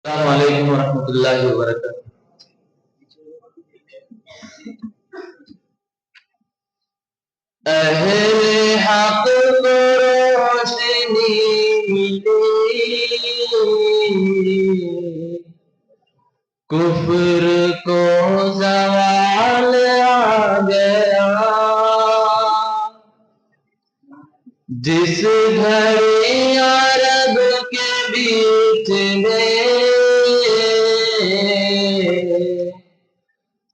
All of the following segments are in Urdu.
السلام علیکم ورحمۃ اللہ وبرکاتہ۔ اہل حق کو روشنی ملی، کفر کو زوال آ گیا۔ جس گھڑی عرب کے بیچ میں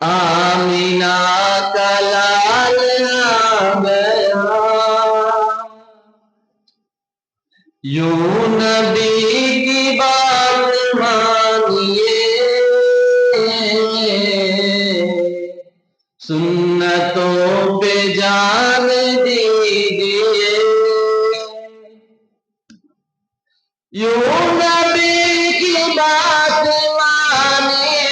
آمینہ کا لال آ گیا، یوں نبی کی بات مانیے، سنتوں پہ جان دیجیے، یوں نبی کی بات مانیے،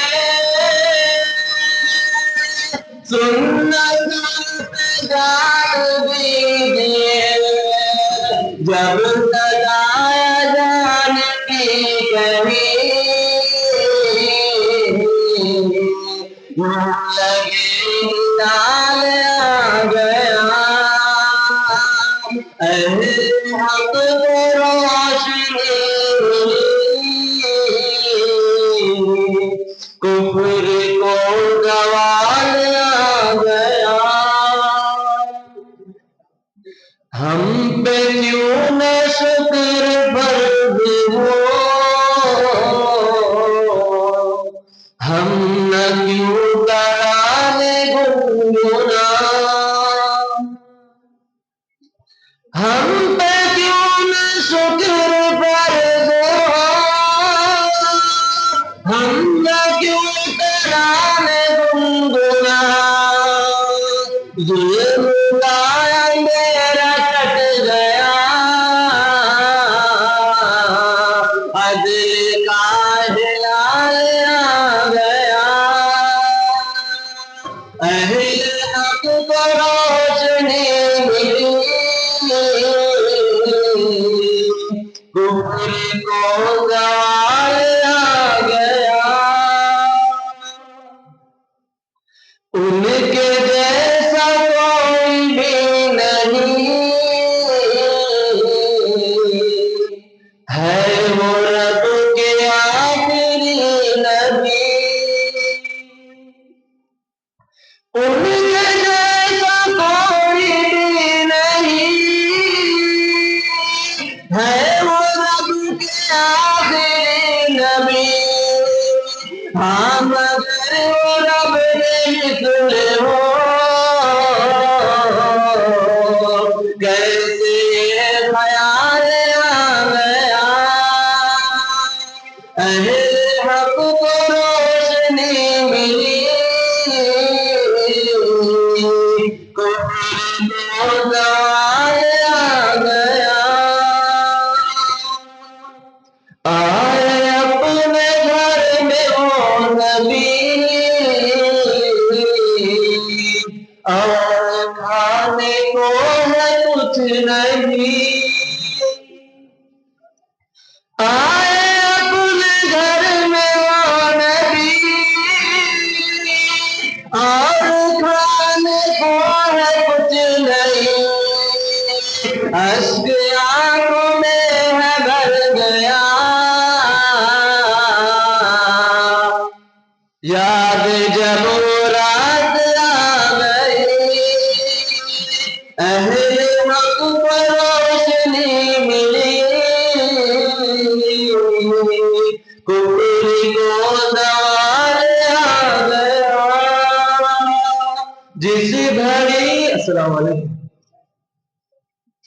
سنتوں پہ جان دیجیے، جب سدائے جان کی کہیں لگے نال آ گیا، اہل حق کو روشنی ملی، کفر کو زوال آ گیا۔ ہم پہ کیوں نہ شکر فرض ہو، ہم نہ کیوں ترانے گنگنا، ہم پہ کیوں نہ شکر فرض ہو، ہم نہ کیوں ترانے گنگنا، ظلم کا میرا کٹ گیا، عدل کا ہلال آ گیا، اہل حق کو روشنی ملی، کفر کو زوال آ گیا، ان کے جیسا کوئی بھی نہیں ہے، وہ رب کے آخری نبی، ان کے جیسا کوئی بھی نہیں ہے، وہ رب کے آخری نبی، ہاں مگر وہ رب کے مثل ہو، کیسے یہ خیال آ گیا، اہل حق کو روشنی ملی، کفر کو زوال آ گیا، آئے اپنے گھر میں وہ نبی، اور کھانے کو ہے کچھ نہیں، آئے اپنے گھر میں وہ نبی، اور کھانے کو ہے کچھ نہیں، اشک آنکھوں میں ہے بھر گیا، یاد جب رات آ گئی، اہل حق کو روشنی ملی، کفر کو زوال آ گیا، جس گھڑی السلام علیکم